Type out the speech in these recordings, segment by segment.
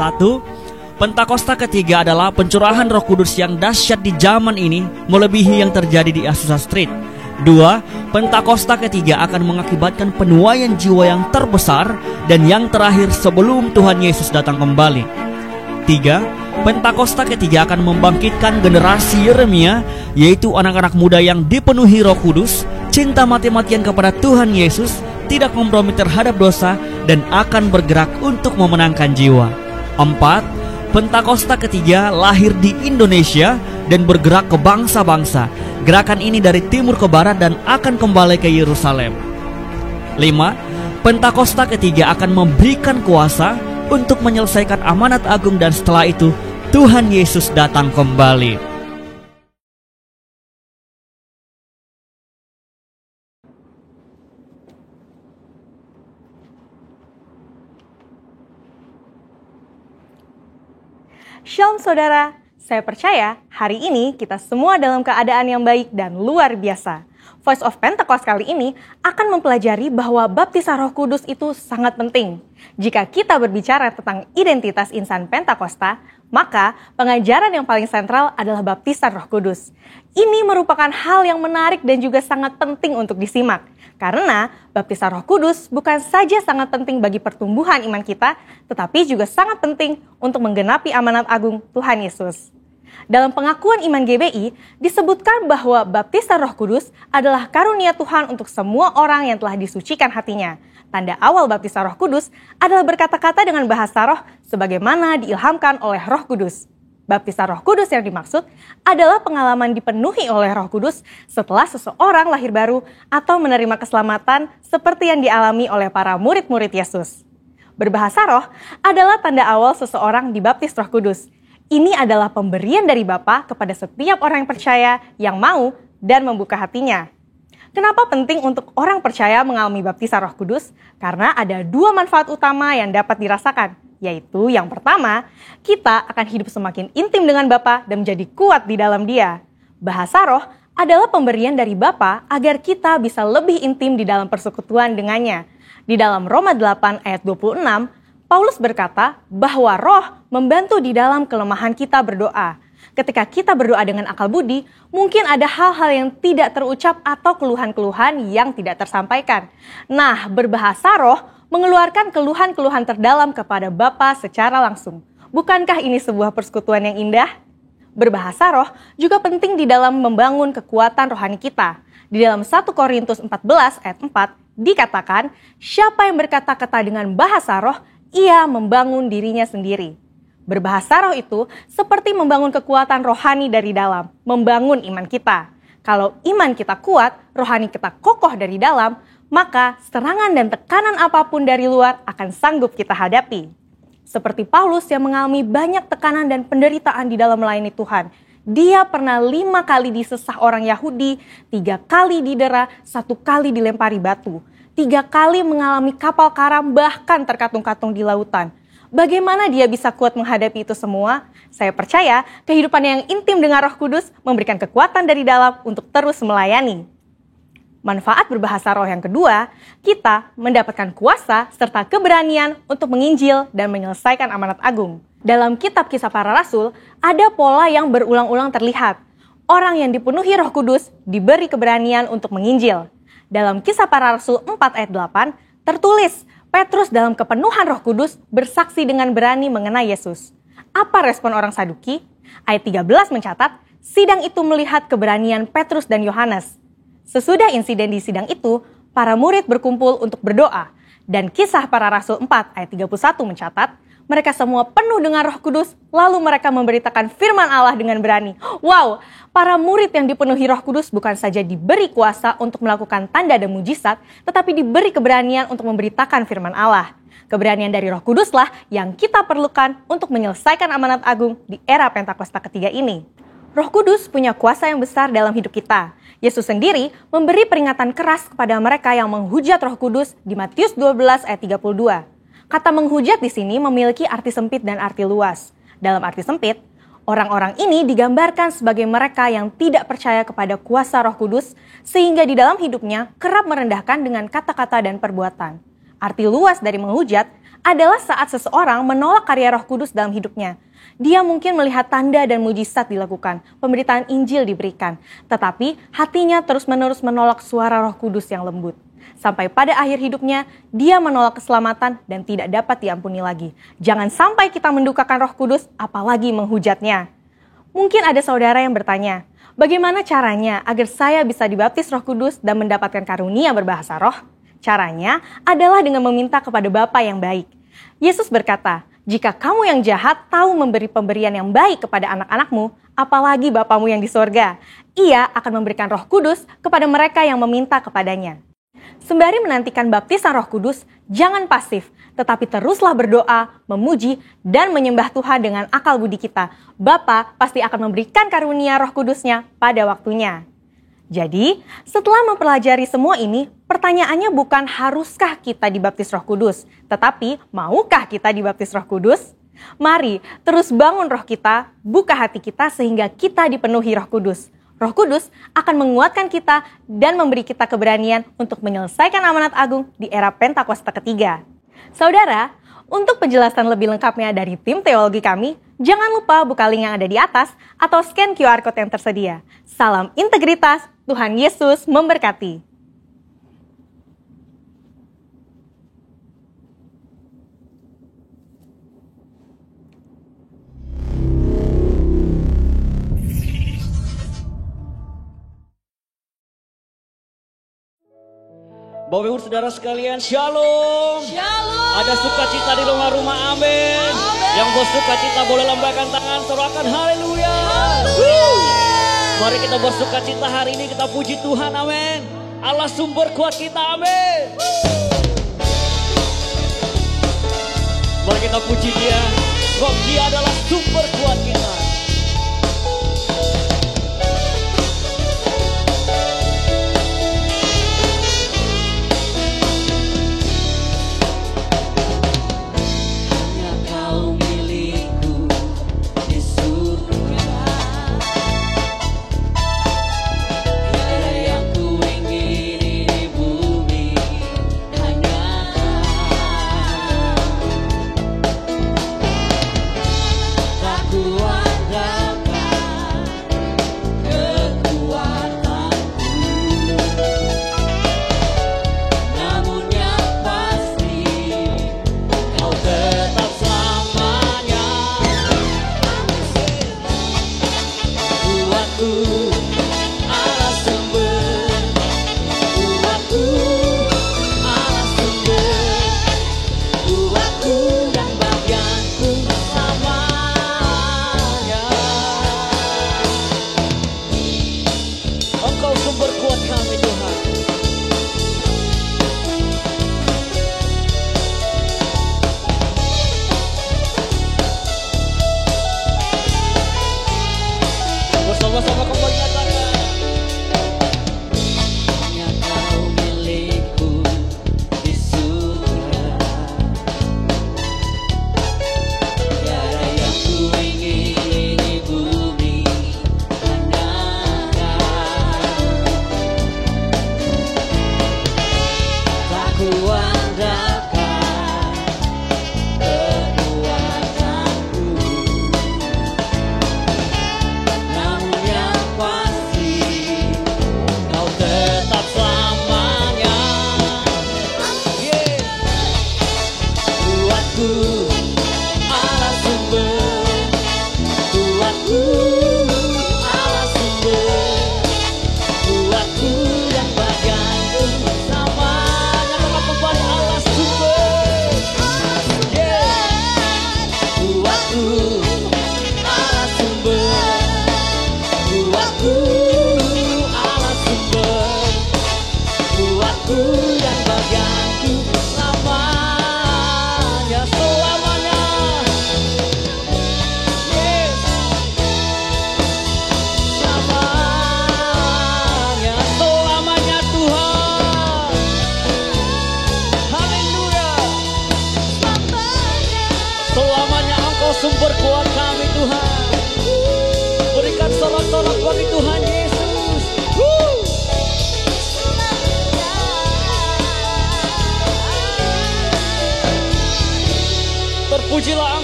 1. Pentakosta ketiga adalah pencurahan Roh Kudus yang dahsyat di zaman ini, melebihi yang terjadi di Azusa Street. 2. Pentakosta ketiga akan mengakibatkan penuaian jiwa yang terbesar dan yang terakhir sebelum Tuhan Yesus datang kembali. 3. Pentakosta ketiga akan membangkitkan generasi Yeremia, yaitu anak-anak muda yang dipenuhi Roh Kudus, cinta mati-matian kepada Tuhan Yesus, tidak kompromi terhadap dosa, dan akan bergerak untuk memenangkan jiwa. 4. Pentakosta ketiga lahir di Indonesia dan bergerak ke bangsa-bangsa. Gerakan ini dari timur ke barat dan akan kembali ke Yerusalem. 5. Pentakosta ketiga akan memberikan kuasa untuk menyelesaikan amanat agung, dan setelah itu Tuhan Yesus datang kembali. Shalom saudara, saya percaya hari ini kita semua dalam keadaan yang baik dan luar biasa. Voice of Pentecost kali ini akan mempelajari bahwa baptisan Roh Kudus itu sangat penting. Jika kita berbicara tentang identitas insan Pentakosta, maka pengajaran yang paling sentral adalah baptisan Roh Kudus. Ini merupakan hal yang menarik dan juga sangat penting untuk disimak. Karena baptisan Roh Kudus bukan saja sangat penting bagi pertumbuhan iman kita, tetapi juga sangat penting untuk menggenapi amanat agung Tuhan Yesus. Dalam pengakuan iman GBI, disebutkan bahwa baptisan Roh Kudus adalah karunia Tuhan untuk semua orang yang telah disucikan hatinya. Tanda awal baptisan Roh Kudus adalah berkata-kata dengan bahasa roh sebagaimana diilhamkan oleh Roh Kudus. Baptisan Roh Kudus yang dimaksud adalah pengalaman dipenuhi oleh Roh Kudus setelah seseorang lahir baru atau menerima keselamatan seperti yang dialami oleh para murid-murid Yesus. Berbahasa roh adalah tanda awal seseorang dibaptis Roh Kudus. Ini adalah pemberian dari Bapa kepada setiap orang yang percaya yang mau dan membuka hatinya. Kenapa penting untuk orang percaya mengalami baptisan Roh Kudus? Karena ada dua manfaat utama yang dapat dirasakan, yaitu yang pertama, kita akan hidup semakin intim dengan Bapa dan menjadi kuat di dalam Dia. Bahasa roh adalah pemberian dari Bapa agar kita bisa lebih intim di dalam persekutuan dengannya. Di dalam Roma 8 ayat 26, Paulus berkata bahwa roh membantu di dalam kelemahan kita berdoa. Ketika kita berdoa dengan akal budi, mungkin ada hal-hal yang tidak terucap atau keluhan-keluhan yang tidak tersampaikan. Nah, berbahasa roh mengeluarkan keluhan-keluhan terdalam kepada Bapa secara langsung. Bukankah ini sebuah persekutuan yang indah? Berbahasa roh juga penting di dalam membangun kekuatan rohani kita. Di dalam 1 Korintus 14 ayat 4 dikatakan, siapa yang berkata-kata dengan bahasa roh, ia membangun dirinya sendiri. Berbahasa roh itu seperti membangun kekuatan rohani dari dalam, membangun iman kita. Kalau iman kita kuat, rohani kita kokoh dari dalam, maka serangan dan tekanan apapun dari luar akan sanggup kita hadapi. Seperti Paulus yang mengalami banyak tekanan dan penderitaan di dalam melayani Tuhan. Dia pernah 5 kali disesah orang Yahudi, 3 kali didera, 1 kali dilempari batu. 3 kali mengalami kapal karam, bahkan terkatung-katung di lautan. Bagaimana dia bisa kuat menghadapi itu semua? Saya percaya kehidupan yang intim dengan Roh Kudus memberikan kekuatan dari dalam untuk terus melayani. Manfaat berbahasa roh yang kedua, kita mendapatkan kuasa serta keberanian untuk menginjil dan menyelesaikan amanat agung. Dalam kitab Kisah Para Rasul, ada pola yang berulang-ulang terlihat. Orang yang dipenuhi Roh Kudus diberi keberanian untuk menginjil. Dalam Kisah Para Rasul 4 ayat 8, tertulis, Petrus dalam kepenuhan Roh Kudus bersaksi dengan berani mengenai Yesus. Apa respon orang Saduki? Ayat 13 mencatat, sidang itu melihat keberanian Petrus dan Yohanes. Sesudah insiden di sidang itu, para murid berkumpul untuk berdoa. Dan Kisah Para Rasul 4 ayat 31 mencatat, mereka semua penuh dengan Roh Kudus, lalu mereka memberitakan firman Allah dengan berani. Wow, para murid yang dipenuhi Roh Kudus bukan saja diberi kuasa untuk melakukan tanda dan mujizat, tetapi diberi keberanian untuk memberitakan firman Allah. Keberanian dari Roh Kuduslah yang kita perlukan untuk menyelesaikan amanat agung di era Pentakosta ketiga ini. Roh Kudus punya kuasa yang besar dalam hidup kita. Yesus sendiri memberi peringatan keras kepada mereka yang menghujat Roh Kudus di Matius 12 ayat 32. Kata menghujat di sini memiliki arti sempit dan arti luas. Dalam arti sempit, orang-orang ini digambarkan sebagai mereka yang tidak percaya kepada kuasa Roh Kudus, sehingga di dalam hidupnya kerap merendahkan dengan kata-kata dan perbuatan. Arti luas dari menghujat adalah saat seseorang menolak karya Roh Kudus dalam hidupnya. Dia mungkin melihat tanda dan mujizat dilakukan, pemberitaan Injil diberikan, tetapi hatinya terus-menerus menolak suara Roh Kudus yang lembut. Sampai pada akhir hidupnya, dia menolak keselamatan dan tidak dapat diampuni lagi. Jangan sampai kita mendukakan Roh Kudus, apalagi menghujatnya. Mungkin ada saudara yang bertanya, bagaimana caranya agar saya bisa dibaptis Roh Kudus dan mendapatkan karunia berbahasa roh? Caranya adalah dengan meminta kepada Bapa yang baik. Yesus berkata, jika kamu yang jahat tahu memberi pemberian yang baik kepada anak-anakmu, apalagi Bapamu yang di sorga, Ia akan memberikan Roh Kudus kepada mereka yang meminta kepadanya. Sembari menantikan baptisan Roh Kudus, jangan pasif, tetapi teruslah berdoa, memuji, dan menyembah Tuhan dengan akal budi kita. Bapa pasti akan memberikan karunia Roh Kudus-Nya pada waktunya. Jadi, setelah mempelajari semua ini, pertanyaannya bukan haruskah kita dibaptis Roh Kudus, tetapi maukah kita dibaptis Roh Kudus? Mari terus bangun roh kita, buka hati kita sehingga kita dipenuhi Roh Kudus. Roh Kudus akan menguatkan kita dan memberi kita keberanian untuk menyelesaikan amanat agung di era Pentakosta ketiga. Saudara, untuk penjelasan lebih lengkapnya dari tim teologi kami, jangan lupa buka link yang ada di atas atau scan QR Code yang tersedia. Salam integritas, Tuhan Yesus memberkati. Bapak Ibu Saudara sekalian, Shalom. Shalom. Ada sukacita di rumah-rumah, amin. Yang bersukacita boleh lambaikan tangan, sorakan haleluya. Mari kita bersukacita hari ini, kita puji Tuhan, amin. Allah sumber kuat kita, amin. Mari kita puji Dia, sebab Dia adalah sumber kuat kita. Sama-sama kembali nyatakan. Hanya Kau milikku di surga. Tiada yang ku ingin di bumi hanya Kau.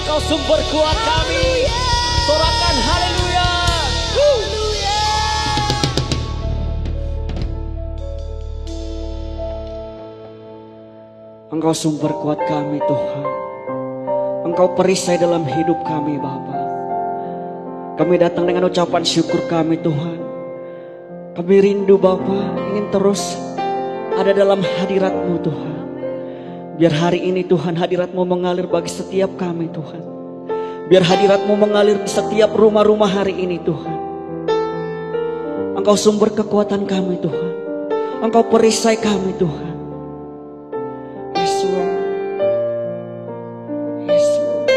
Engkau sumber kuat kami. Sorakan haleluya. Engkau sumber kuat kami Tuhan. Engkau perisai dalam hidup kami Bapa. Kami datang dengan ucapan syukur kami Tuhan. Kami rindu Bapa, ingin terus ada dalam hadirat-Mu Tuhan. Biar hari ini Tuhan hadirat-Mu mengalir bagi setiap kami Tuhan. Biar hadirat-Mu mengalir di setiap rumah-rumah hari ini Tuhan. Engkau sumber kekuatan kami Tuhan. Engkau perisai kami Tuhan. Yesus. Yesus.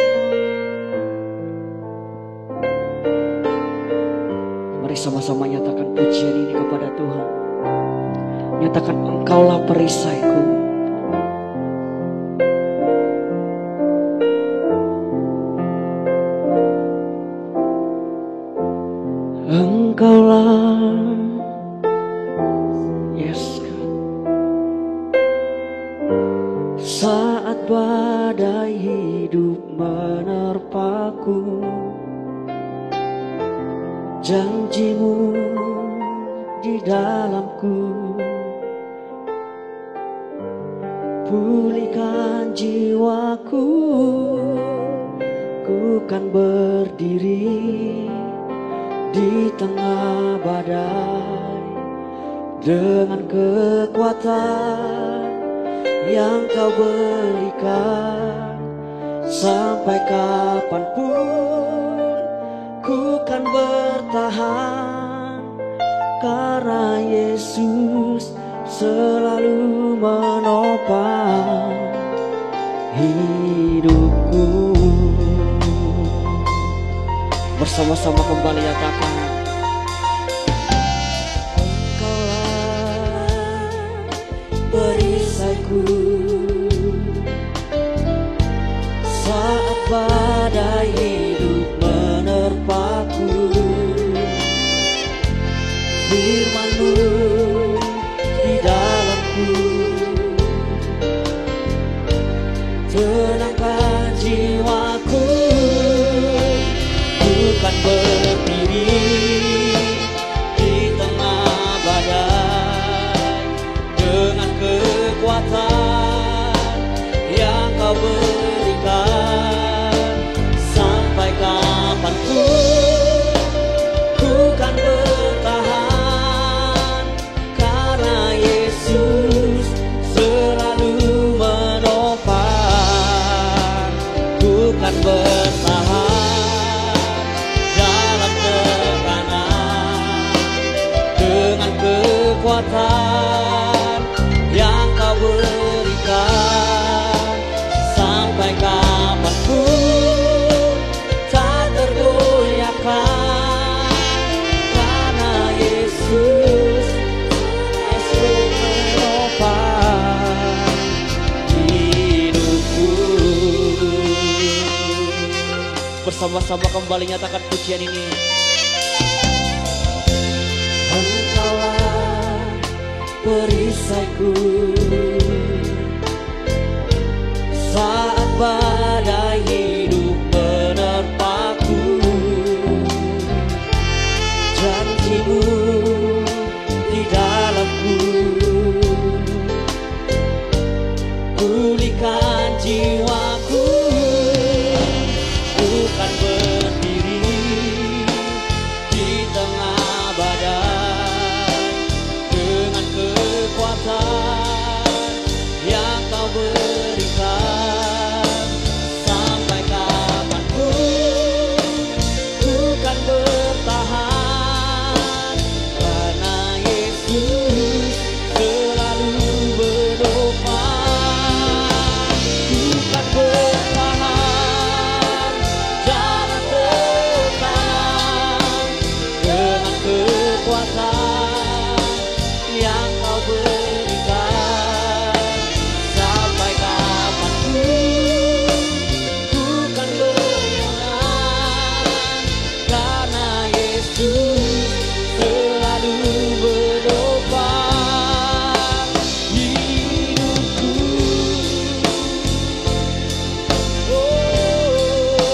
Mari sama-sama nyatakan pujian ini kepada Tuhan. Nyatakan Engkaulah perisaiku. Engkaulah, yes God. Saat badai hidup menerpaku, janji-Mu di dalamku, pulihkan jiwaku, ku kan berdiri di tengah badai dengan kekuatan yang Kau berikan. Sampai kapanpun ku kan bertahan, karena Yesus selalu menopang hidupku. Bersama-sama kembali nyatakan, Engkaulah perisaiku. Saat badai hidup menerpaku, firman-Mu di dalamku, tenangkan jiwaku, bukan berdiri di tengah badai dengan kekuatan yang Kau berikan. Sampai kapanpun ku kan bertahan, karena Yesus selalu menopang. Ku kan bertahan dalam tekanan dengan kekuatan yang Kau berikan. Sampai kapanpun tak tergoyahkan, karena Yesus menopang hidupku. Bersama-sama kembali nyatakan pujian ini. Engkaulah perisaiku. Saat badai hidup menerpaku, janji-Mu di dalamku, pulihkan jiwaku, bukan berdiri di tengah badai dengan kekuatan yang Kau berikan. Sampai kapanpun ku kan bertahan, karena Yesus selalu menopang. Ku kan bertahan dalam tekanan dengan kekuatan yang Kau berikan. Sampai kapanpun ku kan bertahan, karena Yesus selalu menopang hidupku. Oh,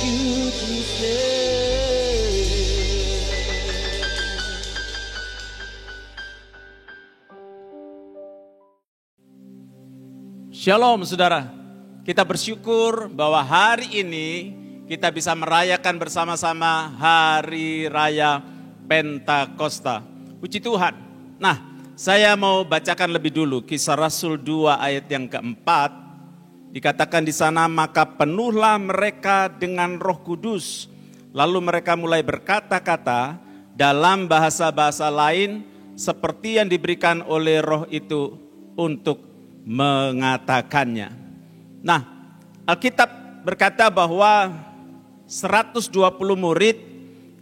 you, Jesus. Shalom saudara, kita bersyukur bahwa hari ini kita bisa merayakan bersama-sama Hari Raya Pentakosta. Puji Tuhan. Nah, saya mau bacakan lebih dulu Kisah Rasul 2 ayat yang keempat. Dikatakan di sana, maka penuhlah mereka dengan Roh Kudus. Lalu mereka mulai berkata-kata dalam bahasa-bahasa lain seperti yang diberikan oleh Roh itu untuk mengatakannya. Nah, Alkitab berkata bahwa 120 murid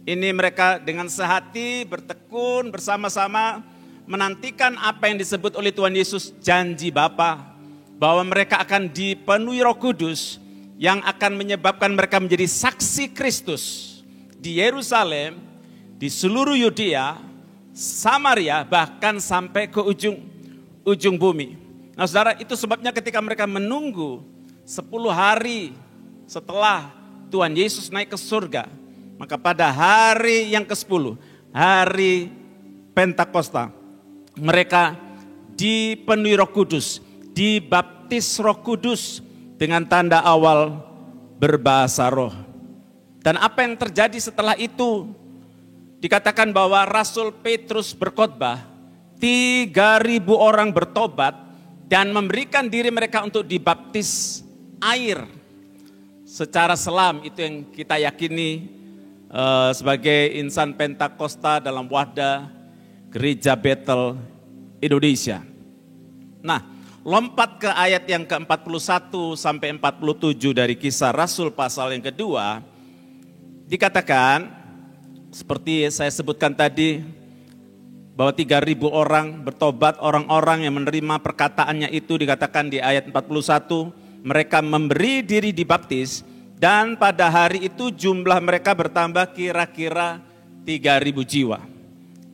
ini mereka dengan sehati bertekun bersama-sama menantikan apa yang disebut oleh Tuhan Yesus janji Bapa, bahwa mereka akan dipenuhi Roh Kudus yang akan menyebabkan mereka menjadi saksi Kristus di Yerusalem, di seluruh Yudea, Samaria, bahkan sampai ke ujung bumi. Nah saudara, itu sebabnya ketika mereka menunggu 10 hari setelah Tuhan Yesus naik ke surga, maka pada hari yang ke-10, hari Pentakosta, mereka dipenuhi Roh Kudus, dibaptis Roh Kudus dengan tanda awal berbahasa roh. Dan apa yang terjadi setelah itu? Dikatakan bahwa Rasul Petrus berkhotbah, 3.000 orang bertobat dan memberikan diri mereka untuk dibaptis air secara selam. Itu yang kita yakini sebagai insan Pentakosta dalam wadah Gereja Bethel Indonesia. Nah, lompat ke ayat yang ke-41 sampai 47 dari Kisah Rasul pasal yang kedua, dikatakan seperti saya sebutkan tadi, bahwa 3.000 orang bertobat, orang-orang yang menerima perkataannya itu dikatakan di ayat 41, mereka memberi diri dibaptis dan pada hari itu jumlah mereka bertambah kira-kira 3.000 jiwa.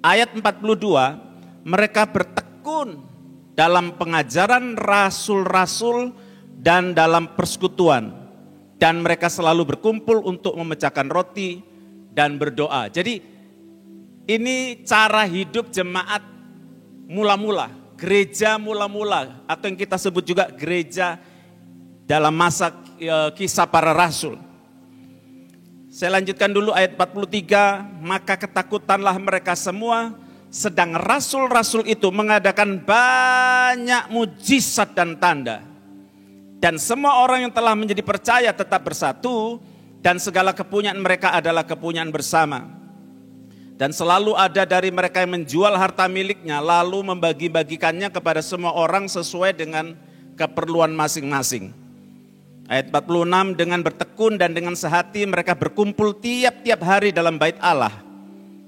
Ayat 42, mereka bertekun dalam pengajaran rasul-rasul dan dalam persekutuan. Dan mereka selalu berkumpul untuk memecahkan roti dan berdoa. Jadi ini cara hidup jemaat mula-mula, gereja mula-mula, atau yang kita sebut juga gereja dalam masa kisah para rasul. Saya lanjutkan dulu ayat 43, maka ketakutanlah mereka semua, sedang rasul-rasul itu mengadakan banyak mujizat dan tanda. Dan semua orang yang telah menjadi percaya tetap bersatu, dan segala kepunyaan mereka adalah kepunyaan bersama. Dan selalu ada dari mereka yang menjual harta miliknya lalu membagi-bagikannya kepada semua orang sesuai dengan keperluan masing-masing. Ayat 46, dengan bertekun dan dengan sehati mereka berkumpul tiap-tiap hari dalam bait Allah.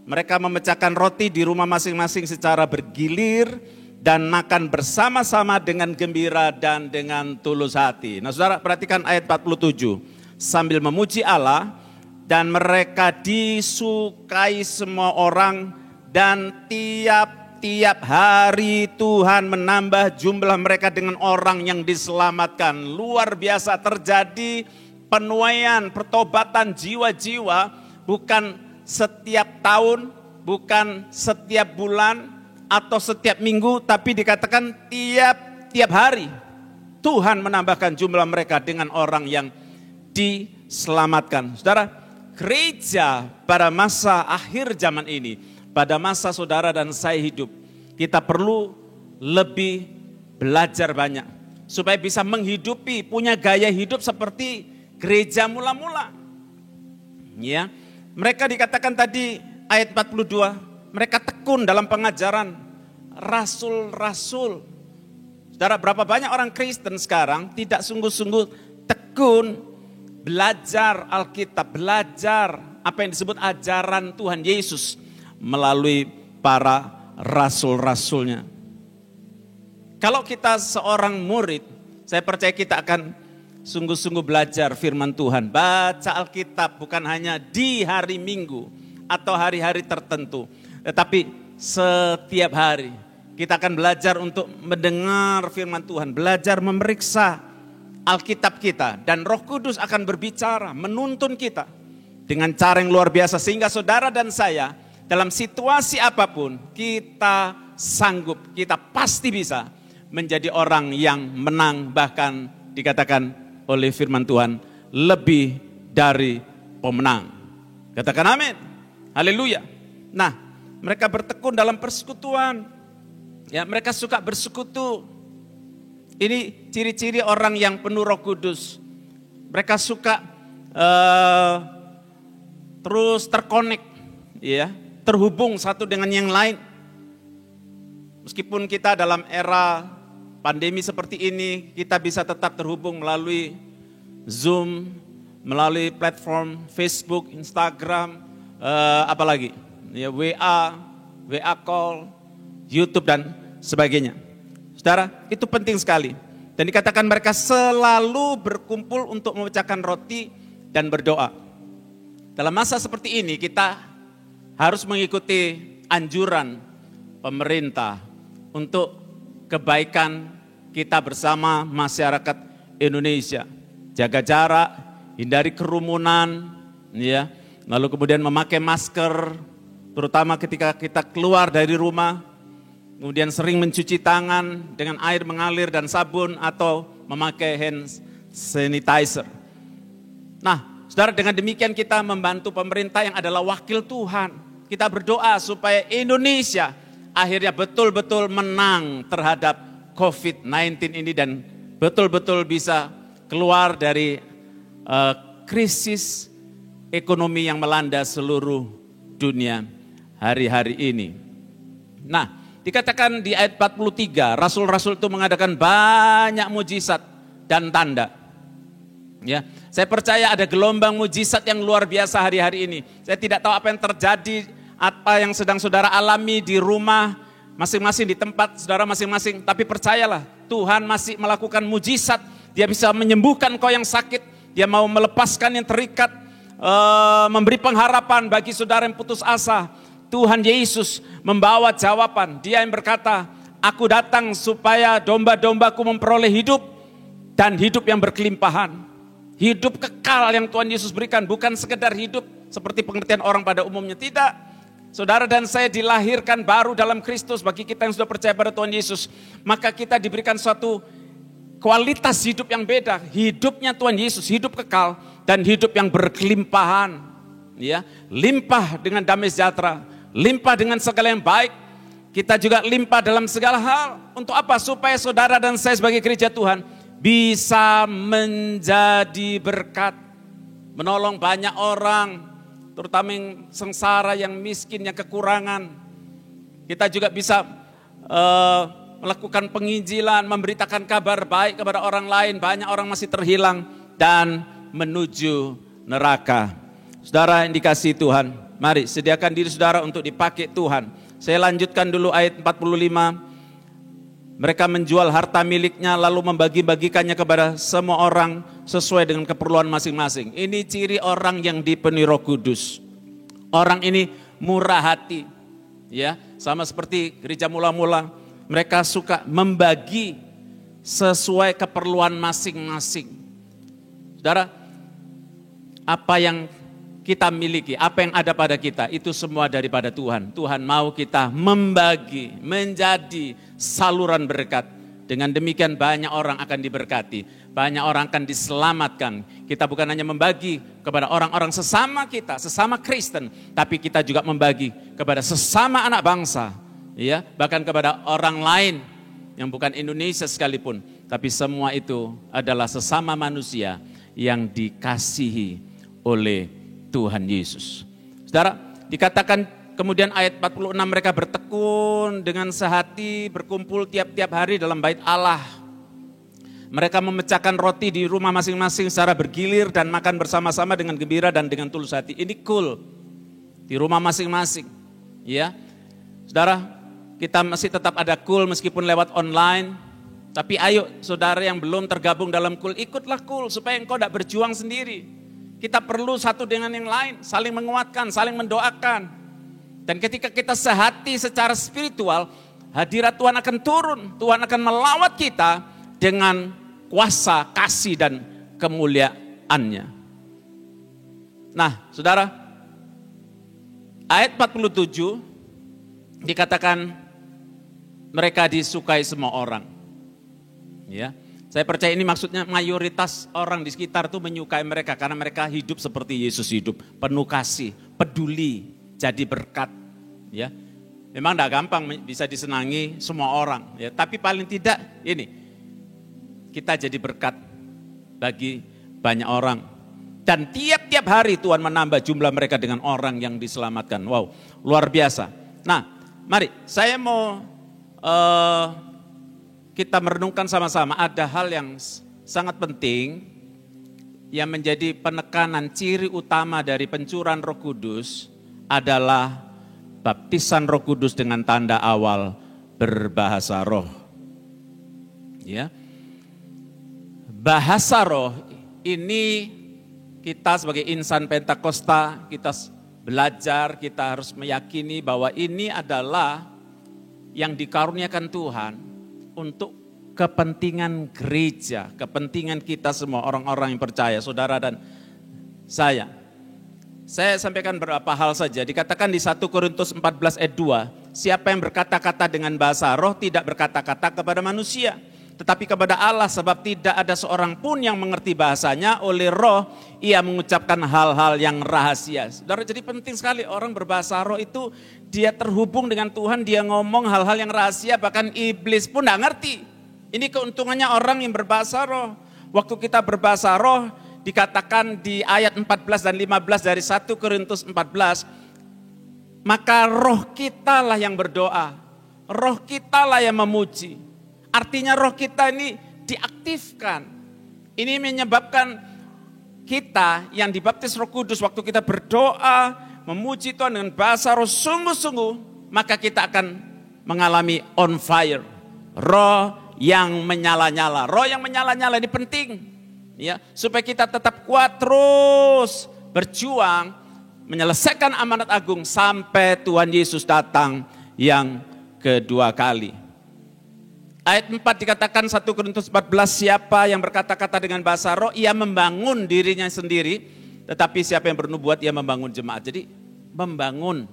Mereka memecahkan roti di rumah masing-masing secara bergilir dan makan bersama-sama dengan gembira dan dengan tulus hati. Nah saudara, perhatikan ayat 47. Sambil memuji Allah, dan mereka disukai semua orang, dan tiap-tiap hari Tuhan menambah jumlah mereka dengan orang yang diselamatkan. Luar biasa, terjadi penuaian, pertobatan jiwa-jiwa, bukan setiap tahun, bukan setiap bulan atau setiap minggu, tapi dikatakan tiap hari Tuhan menambahkan jumlah mereka dengan orang yang diselamatkan. Saudara, gereja pada masa akhir zaman ini, pada masa saudara dan saya hidup, kita perlu lebih belajar banyak supaya bisa menghidupi, punya gaya hidup seperti gereja mula-mula. Ya, mereka dikatakan tadi ayat 42, mereka tekun dalam pengajaran rasul-rasul. Saudara, berapa banyak orang Kristen sekarang tidak sungguh-sungguh tekun belajar Alkitab, belajar apa yang disebut ajaran Tuhan Yesus melalui para rasul-rasulnya. Kalau kita seorang murid, saya percaya kita akan sungguh-sungguh belajar firman Tuhan. Baca Alkitab bukan hanya di hari Minggu atau hari-hari tertentu, tetapi setiap hari kita akan belajar untuk mendengar firman Tuhan, belajar memeriksa Alkitab kita, dan Roh Kudus akan berbicara, menuntun kita dengan cara yang luar biasa, sehingga saudara dan saya dalam situasi apapun kita sanggup, kita pasti bisa menjadi orang yang menang, bahkan dikatakan oleh firman Tuhan lebih dari pemenang. Katakan amin. Haleluya. Nah, mereka bertekun dalam persekutuan. Ya, mereka suka bersekutu. Ini ciri-ciri orang yang penuh Roh Kudus. Mereka suka terus terkonek, ya, terhubung satu dengan yang lain. Meskipun kita dalam era pandemi seperti ini, kita bisa tetap terhubung melalui Zoom, melalui platform Facebook, Instagram, apalagi, ya, WA call, YouTube dan sebagainya. Saudara, itu penting sekali. Dan dikatakan mereka selalu berkumpul untuk memecahkan roti dan berdoa. Dalam masa seperti ini kita harus mengikuti anjuran pemerintah untuk kebaikan kita bersama masyarakat Indonesia. Jaga jarak, hindari kerumunan, ya. Lalu kemudian memakai masker, terutama ketika kita keluar dari rumah. Kemudian sering mencuci tangan dengan air mengalir dan sabun atau memakai hand sanitizer. Nah, saudara, dengan demikian kita membantu pemerintah yang adalah wakil Tuhan. Kita berdoa supaya Indonesia akhirnya betul-betul menang terhadap COVID-19 ini dan betul-betul bisa keluar dari krisis ekonomi yang melanda seluruh dunia hari-hari ini. Nah, dikatakan di ayat 43, rasul-rasul itu mengadakan banyak mujizat dan tanda. Ya, saya percaya ada gelombang mujizat yang luar biasa hari-hari ini. Saya tidak tahu apa yang terjadi, apa yang sedang saudara alami di rumah masing-masing, di tempat saudara masing-masing. Tapi percayalah, Tuhan masih melakukan mujizat. Dia bisa menyembuhkan kau yang sakit, dia mau melepaskan yang terikat, memberi pengharapan bagi saudara yang putus asa. Tuhan Yesus membawa jawaban. Dia yang berkata, aku datang supaya domba-dombaku memperoleh hidup dan hidup yang berkelimpahan. Hidup kekal yang Tuhan Yesus berikan, bukan sekedar hidup seperti pengertian orang pada umumnya. Tidak. Saudara dan saya dilahirkan baru dalam Kristus. Bagi kita yang sudah percaya pada Tuhan Yesus, maka kita diberikan suatu kualitas hidup yang beda. Hidupnya Tuhan Yesus, hidup kekal dan hidup yang berkelimpahan. Ya, limpah dengan damai sejahtera. Limpah dengan segala yang baik, kita juga limpah dalam segala hal. Untuk apa? Supaya saudara dan saya sebagai gereja Tuhan bisa menjadi berkat. Menolong banyak orang, terutama yang sengsara, yang miskin, yang kekurangan. Kita juga bisa melakukan penginjilan, memberitakan kabar baik kepada orang lain. Banyak orang masih terhilang dan menuju neraka. Saudara yang dikasihi Tuhan, mari sediakan diri saudara untuk dipakai Tuhan. Saya lanjutkan dulu ayat 45. Mereka menjual harta miliknya lalu membagi-bagikannya kepada semua orang sesuai dengan keperluan masing-masing. Ini ciri orang yang dipenuhi Roh Kudus. Orang ini murah hati. Ya, sama seperti gereja mula-mula, mereka suka membagi sesuai keperluan masing-masing. Saudara, apa yang kita miliki, apa yang ada pada kita, itu semua daripada Tuhan. Tuhan mau kita membagi, menjadi saluran berkat. Dengan demikian banyak orang akan diberkati, banyak orang akan diselamatkan. Kita bukan hanya membagi kepada orang-orang sesama kita, sesama Kristen, tapi kita juga membagi kepada sesama anak bangsa, ya, bahkan kepada orang lain yang bukan Indonesia sekalipun. Tapi semua itu adalah sesama manusia yang dikasihi oleh Tuhan Yesus. Saudara, dikatakan kemudian ayat 46, mereka bertekun dengan sehati, berkumpul tiap-tiap hari dalam bait Allah. Mereka memecahkan roti di rumah masing-masing secara bergilir dan makan bersama-sama dengan gembira dan dengan tulus hati. Ini cool. Di rumah masing-masing. Ya. Saudara, kita masih tetap ada cool meskipun lewat online. Tapi ayo saudara yang belum tergabung dalam cool, ikutlah cool supaya engkau tidak berjuang sendiri. Kita perlu satu dengan yang lain, saling menguatkan, saling mendoakan. Dan ketika kita sehati secara spiritual, hadirat Tuhan akan turun. Tuhan akan melawat kita dengan kuasa, kasih, dan kemuliaannya. Nah, saudara, ayat 47 dikatakan mereka disukai semua orang. Ya, saya percaya ini maksudnya mayoritas orang di sekitar itu menyukai mereka karena mereka hidup seperti Yesus hidup, penuh kasih, peduli, jadi berkat. Ya, memang tidak gampang bisa disenangi semua orang. Ya, tapi paling tidak ini kita jadi berkat bagi banyak orang. Dan tiap-tiap hari Tuhan menambah jumlah mereka dengan orang yang diselamatkan. Wow, luar biasa. Nah, mari saya mau kita merenungkan sama-sama. Ada hal yang sangat penting yang menjadi penekanan ciri utama dari pencurahan Roh Kudus adalah baptisan Roh Kudus dengan tanda awal berbahasa roh. Ya. Bahasa roh ini kita sebagai insan Pentakosta, kita belajar, kita harus meyakini bahwa ini adalah yang dikaruniakan Tuhan untuk kepentingan gereja, kepentingan kita semua orang-orang yang percaya, saudara dan saya. Saya sampaikan beberapa hal saja. Dikatakan di 1 Korintus 14 ayat 2, siapa yang berkata-kata dengan bahasa roh tidak berkata-kata kepada manusia, tetapi kepada Allah, sebab tidak ada seorang pun yang mengerti bahasanya, oleh roh ia mengucapkan hal-hal yang rahasia. Saudara, jadi penting sekali orang berbahasa roh itu dia terhubung dengan Tuhan, dia ngomong hal-hal yang rahasia, bahkan iblis pun tidak ngerti. Ini keuntungannya orang yang berbahasa roh. Waktu kita berbahasa roh, dikatakan di ayat 14 dan 15 dari 1 Korintus 14, maka roh kita lah yang berdoa, roh kita lah yang memuji. Artinya roh kita ini diaktifkan. Ini menyebabkan kita yang dibaptis Roh Kudus waktu kita berdoa, memuji Tuhan dengan bahasa roh sungguh-sungguh, maka kita akan mengalami on fire. Roh yang menyala-nyala. Roh yang menyala-nyala ini penting. Ya, supaya kita tetap kuat terus berjuang menyelesaikan amanat agung sampai Tuhan Yesus datang yang kedua kali. Ayat 4 dikatakan 1 Korintus 14, siapa yang berkata-kata dengan bahasa roh, ia membangun dirinya sendiri, tetapi siapa yang bernubuat, ia membangun jemaat. Jadi membangun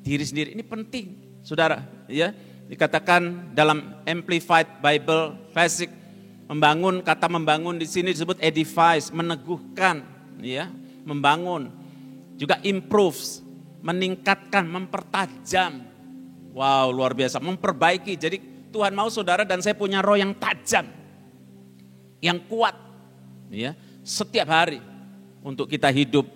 diri sendiri ini penting, saudara. Ya, dikatakan dalam Amplified Bible Classic, membangun, kata membangun di sini disebut edifies, meneguhkan, ya, membangun. Juga improves, meningkatkan, mempertajam. Wow, luar biasa, memperbaiki. Jadi Tuhan mau saudara dan saya punya roh yang tajam, yang kuat, ya, setiap hari untuk kita hidup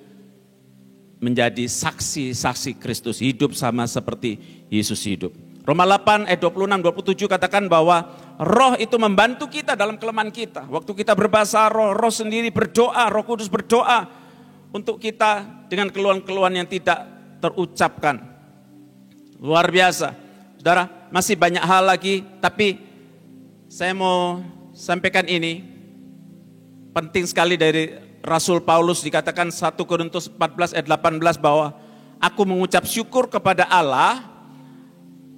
menjadi saksi-saksi Kristus, hidup sama seperti Yesus hidup. Roma 8 ayat 26-27 katakan bahwa roh itu membantu kita dalam kelemahan kita. Waktu kita berbahasa roh, roh sendiri berdoa, Roh Kudus berdoa untuk kita dengan keluhan-keluhan yang tidak terucapkan. Luar biasa. Saudara, masih banyak hal lagi, tapi saya mau sampaikan ini. Penting sekali dari Rasul Paulus, dikatakan 1 Korintus 14 ayat 18 bahwa aku mengucap syukur kepada Allah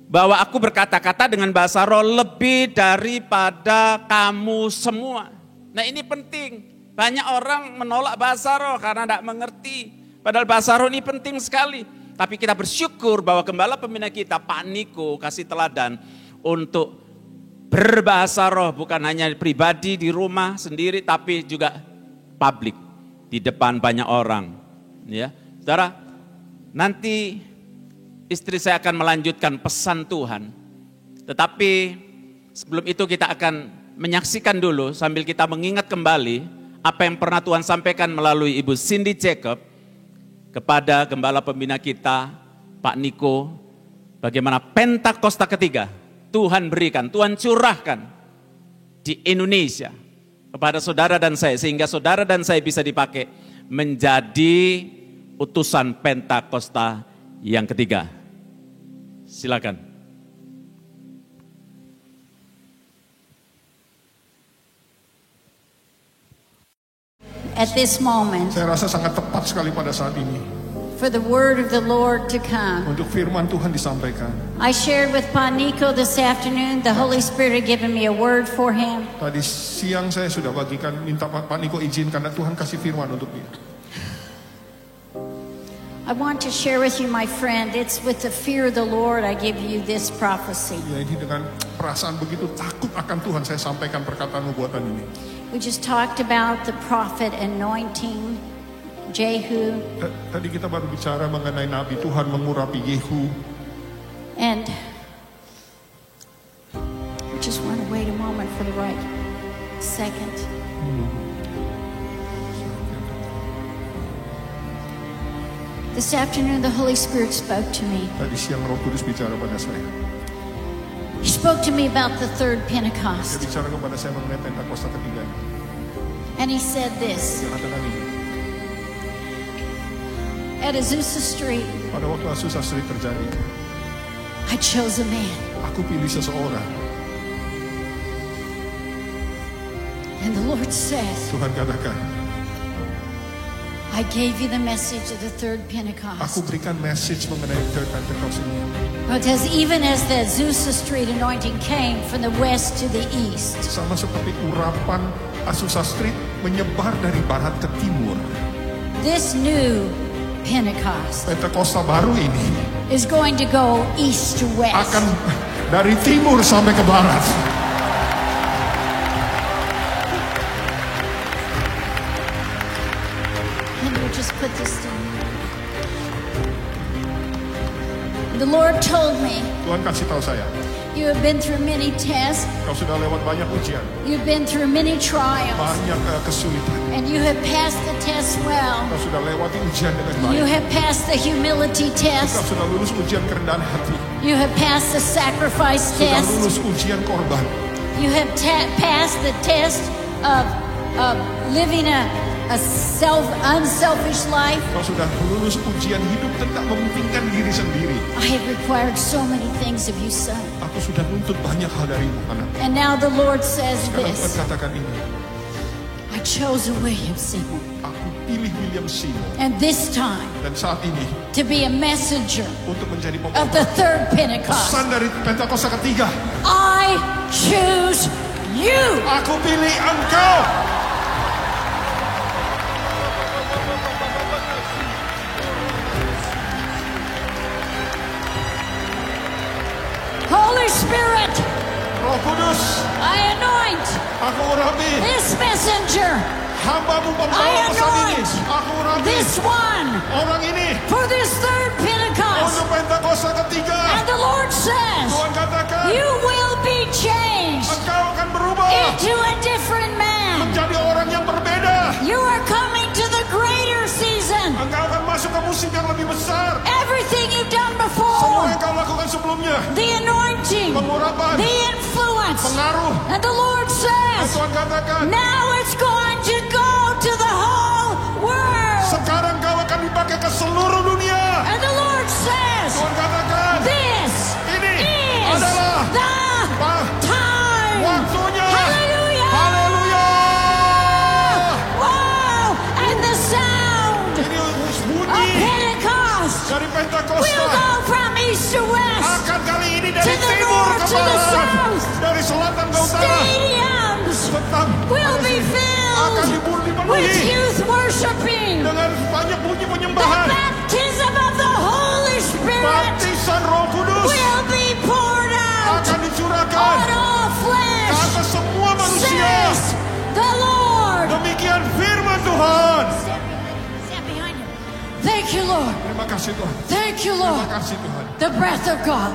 bahwa aku berkata-kata dengan bahasa roh lebih daripada kamu semua. Nah, ini penting. Banyak orang menolak bahasa roh karena tidak mengerti. Padahal bahasa roh ini penting sekali. Tapi kita bersyukur bahwa gembala pembina kita, Pak Niko, kasih teladan untuk berbahasa roh. Bukan hanya pribadi di rumah sendiri, tapi juga publik. Di depan banyak orang. Ya, saudara, nanti istri saya akan melanjutkan pesan Tuhan. Tetapi sebelum itu kita akan menyaksikan dulu sambil kita mengingat kembali apa yang pernah Tuhan sampaikan melalui Ibu Cindy Jacob kepada gembala pembina kita, Pak Niko, bagaimana Pentakosta ketiga Tuhan berikan, Tuhan curahkan di Indonesia kepada saudara dan saya, sehingga saudara dan saya bisa dipakai menjadi utusan Pentakosta yang ketiga. Silakan. At this moment, Saya rasa sangat tepat sekali pada saat ini. for the word of the Lord to come. untuk firman Tuhan disampaikan. I shared with Pak Nico this afternoon. The Holy Spirit had given me a word for him. Tadi siang saya sudah bagikan, minta Pak Niko izin karena Tuhan kasih firman untuk dia. I want to share with you, my friend, it's with the fear of the Lord I give you this prophecy. Ya, ini dengan perasaan begitu takut akan Tuhan saya sampaikan perkataan nubuatan ini. We just talked about the prophet anointing Jehu. Tadi kita baru bicara mengenai Nabi Tuhan mengurapi Yehu. And we just want to wait a moment for the right second. This afternoon the Holy Spirit spoke to me. Tadi siang Roh Kudus bicara pada saya. He spoke to me about the third Dia Pentecost. bicara kepada saya mengenai Pentakosta ketiga. And he said this. Dia katakan ini. At Azusa Street, Pada waktu Azusa Street terjadi, I chose a man. aku pilih seseorang. And the Lord says, Tuhan katakan, I gave you the message of the third aku Pentecost. berikan message mengenai Third Pentecost ini. Because even as the Azusa Street anointing came from the west to the east, Sama seperti urapan Azusa Street menyebar dari barat ke timur. this new Pentecost Pentakosta baru ini is going to go east to west. akan dari timur sampai ke barat. Let me just put this down. The Lord told me, Tuhan kasih tahu saya, you have been through many tests, kau sudah lewat banyak ujian, you've been through many trials, banyak kesulitan. and you have passed the test well. Kau sudah lewati ujian dengan You baik. have passed the humility Kau test. sudah lulus ujian kerendahan hati. You have passed the sacrifice Sudah test. lulus ujian korban. You have passed the test of living a unselfish life. Kau sudah lulus ujian hidup tentang mementingkan diri sendiri. I have required so many things of you, son. Aku sudah nuntut banyak hal darimu, anak. And now the Lord says Sekarang Tuhan this. katakan ini, I chose a William Seymour. aku pilih William Seymour. And this time Dan saat ini, to be a messenger untuk menjadi of the pembawa third Pentecost. pesan dari Pentakosta ketiga. I choose you. Aku pilih engkau. Holy Spirit, Roh Kudus, I anoint aku urapi this messenger, hambamu pembawa I pesan ini. anoint Aku urapi this one orang ini for this third Pentecost. untuk Pentakosta ketiga. And the Lord says, Tuhan katakan, you will be changed engkau akan berubah into a different man. menjadi orang yang berbeda. You are coming to the greater season. Engkau akan masuk ke musim yang lebih besar. Everything you've done Semua before, yang kau lakukan sebelumnya, the anointing, pengurapan, the influence. pengaruh. And the Lord Dan says, Tuhan katakan, now it's going to go to the whole world. sekarang kau akan dipakai ke seluruh dunia. And the Lord says, Tuhan katakan, this ini is adalah the time. waktunya. Hallelujah. Haleluya. Wow. And the sound Ini of bunyi Pentecost dari will Pentakosta go from east to west. akan kali ini dari To the timur north, ke to the barat, south. dari selatan ke utara. Stadiums Tentang will be akan filled with dipenuhi youth worshiping. dengan banyak bunyi The penyembahan. baptism of the Holy Spirit Baptisan Roh Kudus will be poured out akan dicurahkan on all ke flesh, atas semua manusia. says the Lord. Demikian firman Tuhan. Stand behind him. Thank you, Lord. Terima kasih Tuhan. Thank you, Terima Lord. kasih Tuhan. The breath of God.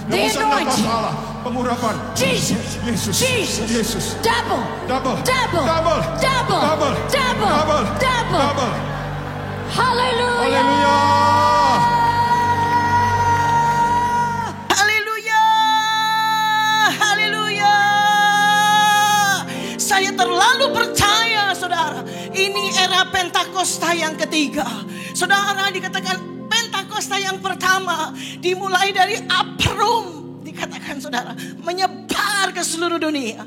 The Nebusan nafas anointing. Allah, pengurapan. Jesus. Yesus. Jesus. Yesus. Double. Double. Double. Double. Double. Double. Double. Double. Double. Double. Hallelujah. Haleluya. Haleluya, haleluya. Saya terlalu percaya, saudara. Ini era Pentakosta yang ketiga. Saudara, dikatakan Pentakosta yang pertama dimulai dari upper room. Dikatakan saudara, menyebar ke seluruh dunia.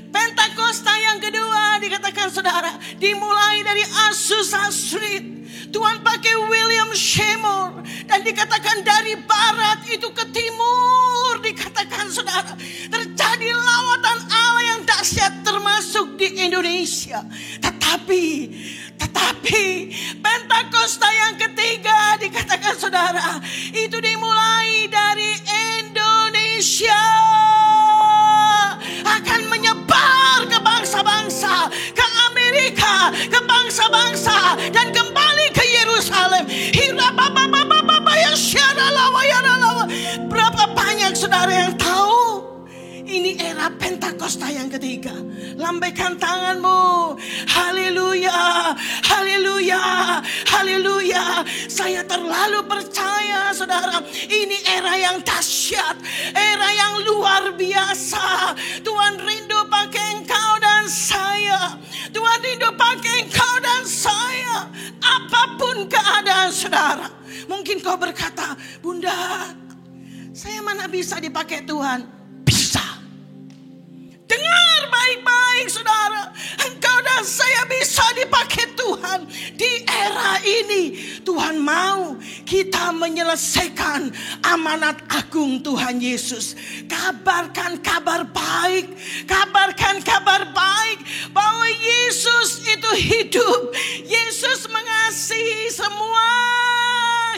Pentakosta yang kedua dikatakan saudara, dimulai dari Azusa Street. Tuhan pakai William Seymour. Dan dikatakan dari barat itu ke timur. Dikatakan saudara, terjadi lawatan Allah yang dahsyat termasuk di Indonesia. Tetapi Pentakosta yang ketiga dikatakan saudara, itu dimulai dari Indonesia. Akan menyebar ke bangsa-bangsa, ke Amerika, ke bangsa-bangsa, dan kembali ke Yerusalem. Berapa banyak saudara yang tahu ini era Pentakosta yang ketiga? Lambaikan tanganmu. Haleluya, haleluya, haleluya. Saya terlalu percaya saudara, ini era yang dahsyat, era yang luar biasa. Tuhan rindu pakai engkau dan saya. Tuhan rindu pakai engkau dan saya. Apapun keadaan saudara. Mungkin kau berkata, Bunda, saya mana bisa dipakai Tuhan? Bisa. Dengar baik-baik saudara, engkau dan saya bisa dipakai Tuhan. Di era ini Tuhan mau kita menyelesaikan amanat agung Tuhan Yesus. Kabarkan kabar baik, kabarkan kabar baik bahwa Yesus itu hidup. Yesus mengasihi semua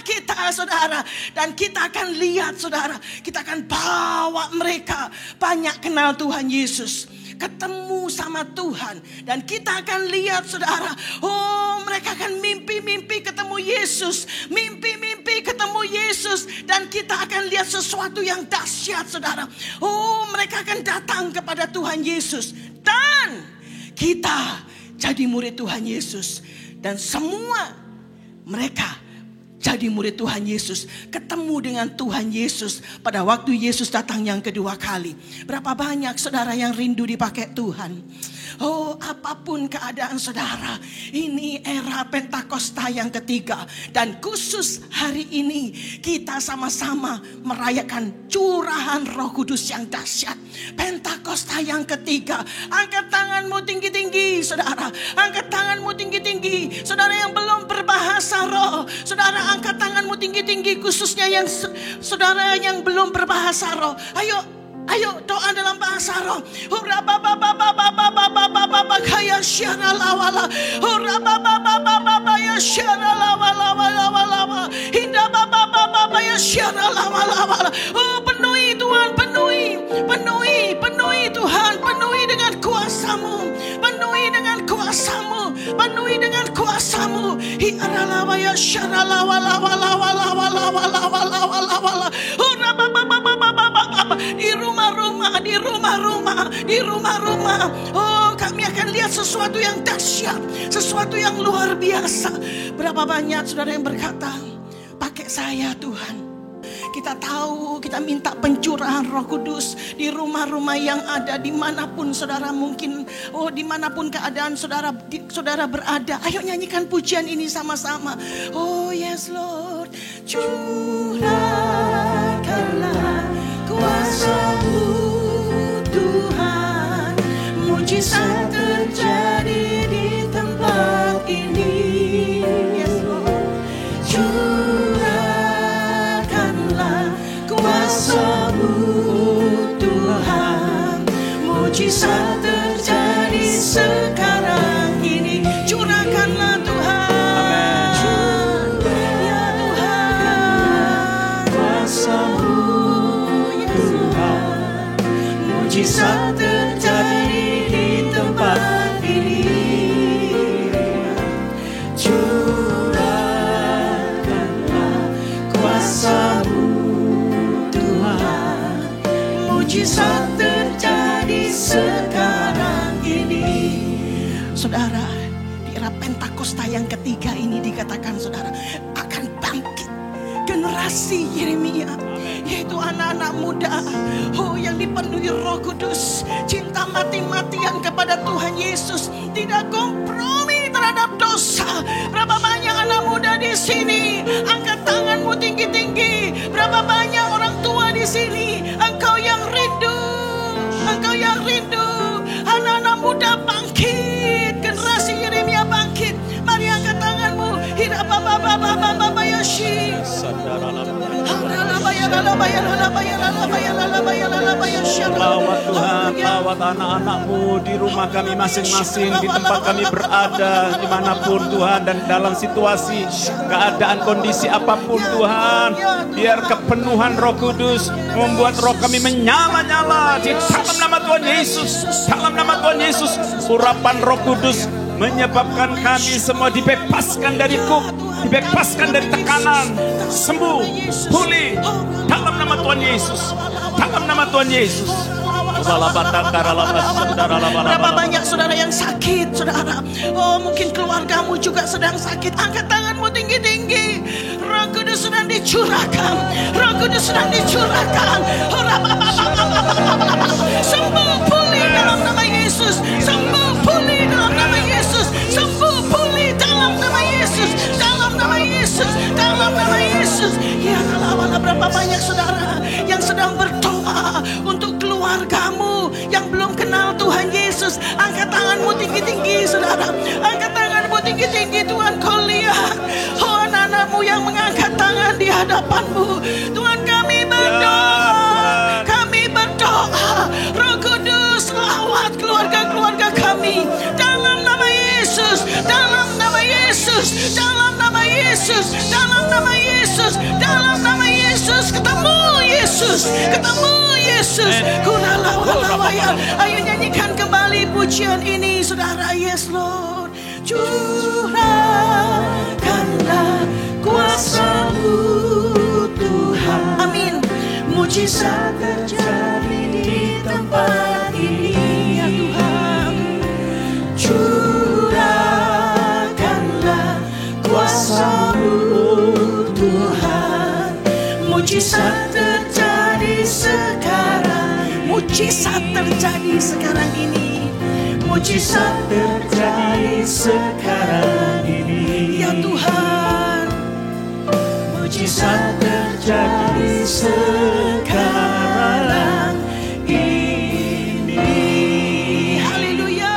kita saudara. Dan kita akan lihat saudara, kita akan bawa mereka banyak kenal Tuhan Yesus, ketemu sama Tuhan. Dan kita akan lihat saudara, oh mereka akan mimpi-mimpi ketemu Yesus, mimpi-mimpi ketemu Yesus. Dan kita akan lihat sesuatu yang dahsyat saudara. Oh mereka akan datang kepada Tuhan Yesus, dan kita jadi murid Tuhan Yesus. Dan semua mereka jadi murid Tuhan Yesus, ketemu dengan Tuhan Yesus pada waktu Yesus datang yang kedua kali. Berapa banyak saudara yang rindu dipakai Tuhan? Oh, apapun keadaan saudara, ini era Pentakosta yang ketiga. Dan khusus hari ini kita sama-sama merayakan curahan Roh Kudus yang dahsyat. Pentakosta yang ketiga. Angkat tanganmu tinggi-tinggi saudara. Angkat tanganmu tinggi-tinggi. Saudara yang belum berbahasa roh, saudara angkat tanganmu tinggi-tinggi, khususnya yang saudara yang belum berbahasa roh. Ayo doa dalam bahasa roh. Hurra baba baba baba baba baba kaya syara lawala. Hurra baba baba baba ya syara lawala lawala. Hinda baba baba ya syara lawala. Oh penuhi Tuhan, penuhi Tuhan, penuhi dengan kuasa-Mu, penuhi dengan kuasa-Mu, penuhi dengan kuasa-Mu. Hinda lawa ya syara lawala lawala lawala. Hurra baba baba baba di rumah-rumah. Oh, kami akan lihat sesuatu yang dahsyat, sesuatu yang luar biasa. Berapa banyak saudara yang berkata, pakai saya Tuhan. Kita tahu, kita minta pencurahan Roh Kudus di rumah-rumah yang ada, dimanapun saudara mungkin, oh dimanapun keadaan saudara berada. Ayo nyanyikan pujian ini sama-sama. Oh yes Lord, curahkanlah kuasa-Mu Tuhan, mujizat terjadi di tempat ini. Yes Lord, curahkanlah kuasa-Mu Tuhan, mujizat terjadi sekarang ini. Curahkanlah Tuhan, ya Tuhan, kuasa-Mu mujizat terjadi di tempat ini. Curahkanlah kuasa-Mu Tuhan, mujizat terjadi sekarang ini. Saudara, di era Pentakosta yang ketiga ini dikatakan saudara, akan bangkit generasi Yeremia, yaitu anak-anak muda, oh yang dipenuhi Roh Kudus, cinta mati-matian kepada Tuhan Yesus, tidak kompromi terhadap dosa. Berapa banyak anak muda di sini? Angkat tanganmu tinggi-tinggi. Berapa banyak orang tua di sini? Engkau yang rindu, anak-anak muda bangkit, generasi Yeremia bangkit. Mari angkat tanganmu. Hirababa Lawat Tuhan, lawat anak-anak-Mu di rumah kami masing-masing, di tempat kami berada, dimanapun Tuhan, dan dalam situasi, keadaan, kondisi apapun Tuhan. Biar kepenuhan Roh Kudus membuat roh kami menyala-nyala di dalam nama Tuhan Yesus. Dalam nama Tuhan Yesus, urapan Roh Kudus menyebabkan kami semua dibebaskan dari dibebaskan dari tekanan, sembuh, pulih dalam nama Tuhan Yesus. Dalam nama Tuhan Yesus. Berapa banyak saudara yang sakit, saudara? Oh, mungkin keluargamu juga sedang sakit. Angkat tanganmu tinggi-tinggi. Roh Kudus sedang dicurahkan. Roh Kudus sedang dicurahkan. Sembuh pulih dalam nama Yesus. Sembuh pulih dalam nama Yesus. Sembuh pulih dalam nama Yesus. Dalam nama Yesus. Dalam nama Yesus. Ya Allah, berapa banyak saudara yang sedang berdoa untuk keluargamu yang belum kenal Tuhan Yesus. Angkat tanganmu tinggi-tinggi, saudara. Angkat tanganmu tinggi-tinggi. Tuhan, kau lihat anak-anakmu yang mengangkat tangan di hadapanmu. Tuhan, kami berdoa. Kami berdoa. Roh Kudus, lawat keluarga-keluarga kami. Dalam nama Yesus. Dalam nama Yesus. Dalam nama Yesus. Dalam nama Yesus. Dalam nama Yesus. Ketemu Yesus. Ketemu Yesus. Ayo nyanyikan kembali pujian ini, saudara. Yes Lord. Curahkanlah kuasa-Mu Tuhan. Amin. Mujizat terjadi di tempat ini, ya Tuhan. Curahkanlah kuasa-Mu Tuhan. Mujizat terjadi sekarang. Mujizat terjadi sekarang ini. Mujizat terjadi sekarang ini, ya Tuhan. Mujizat terjadi sekarang ini. Haleluya.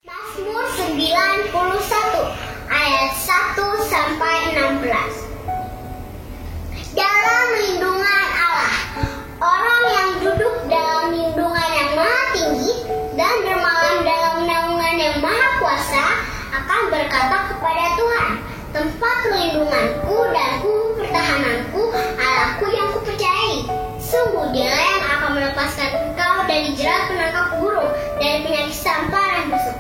Mazmur 91 ayat 1 sampai 16. Dalam lindungan Allah, orang yang duduk dalam lindungan yang maha tinggi dan bermalam dalam naungan yang maha kuasa akan berkata kepada Tuhan, tempat perlindunganku dan pertahananku, Allahku yang kupercayai. Sungguh Dialah yang akan melepaskan engkau dari jerat penangkap burung, dari penyakit sampar dan busuk.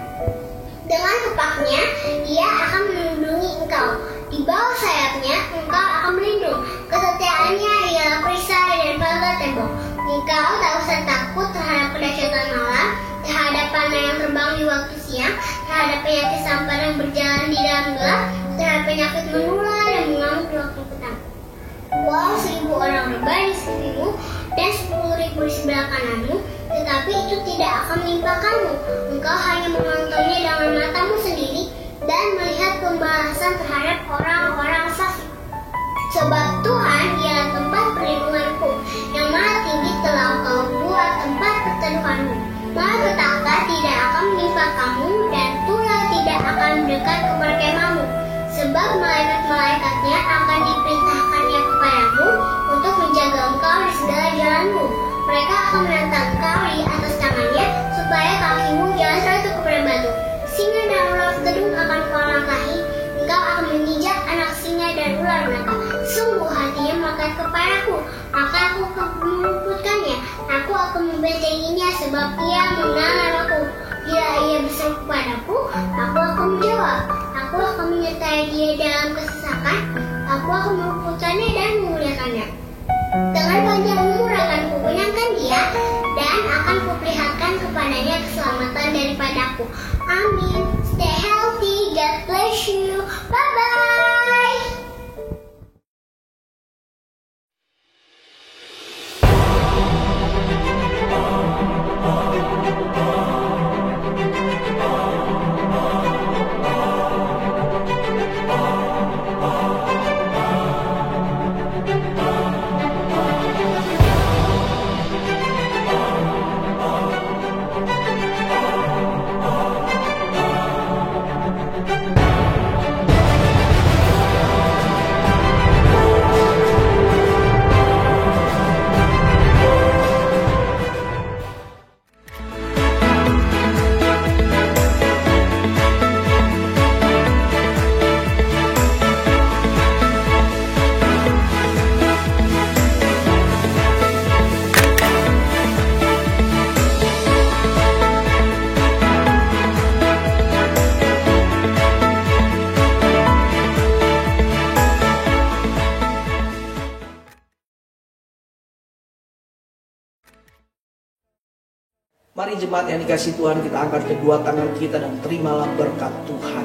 Dengan kepaknya, Ia akan melindungi engkau. Di bawah sayapnya, engkau akan berlindung. Kesetiaannya ialah perisai dan pagar tembok. Engkau tak usah takut terhadap kedahsyatan malam, terhadap panah yang terbang di waktu siang, terhadap penyakit sampar yang berjalan di dalam gelap, terhadap penyakit menular yang mengamuk di waktu petang. Walau 1000 orang rebah di sampingmu dan 10.000 di sebelah kananmu, tetapi itu tidak akan menimpa kamu. Engkau hanya menontonnya dengan matamu sendiri dan melihat pembalasan terhadap orang-orang fasik. Sebab Tuhan ialah tempat perlindunganku, yang maha tinggi telah Engkau buat tempat perteduhanmu. Malapetaka tidak akan menimpa kamu dan tulah tidak akan mendekat ke perkemahanmu. Sebab malaikat-malaikatnya akan diperintahkannya kepadamu untuk menjaga engkau di segala jalanmu. Mereka akan menentang engkau di atas tangannya, supaya kakimu jangan terjatuh kepada batu. Singa dan ular tedung akan kau langkahi, engkau akan menginjak anak singa dan ular mereka. Sungguh hatinya melekat kepadaku, maka aku akan meluputkannya. Aku akan membentenginya, sebab ia mengenal namaku. Bila ia berseru kepadaku, aku akan menjawab. Aku akan menyertai dia dalam kesesakan. Aku akan meluputkannya dan memuliakannya. Dengan panjang umur akan kukenyangkan dia, dan akan kuperlihatkan kepadanya keselamatan daripadaku. Amin. Stay healthy. God bless you. Bye-bye. Mari jemaat yang dikasih Tuhan, kita angkat kedua tangan kita dan terimalah berkat Tuhan.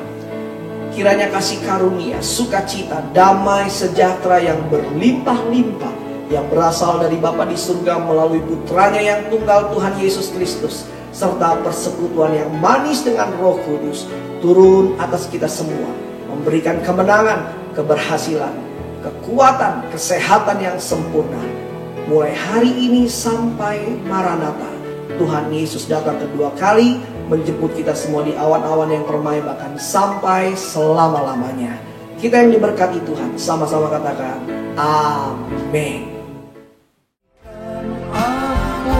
Kiranya kasih karunia, sukacita, damai, sejahtera yang berlimpah-limpah yang berasal dari Bapa di surga melalui putranya yang tunggal Tuhan Yesus Kristus, serta persekutuan yang manis dengan Roh Kudus turun atas kita semua, memberikan kemenangan, keberhasilan, kekuatan, kesehatan yang sempurna mulai hari ini sampai Maranatha. Tuhan Yesus datang kedua kali menjemput kita semua di awan-awan yang permai, bahkan sampai selama-lamanya. Kita yang diberkati Tuhan, sama-sama katakan amin. Aku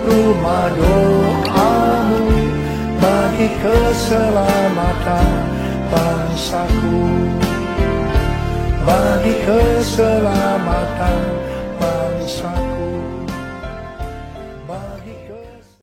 rumah doamu bagi keselamatan bangsaku, bagi keselamatan bangsaku.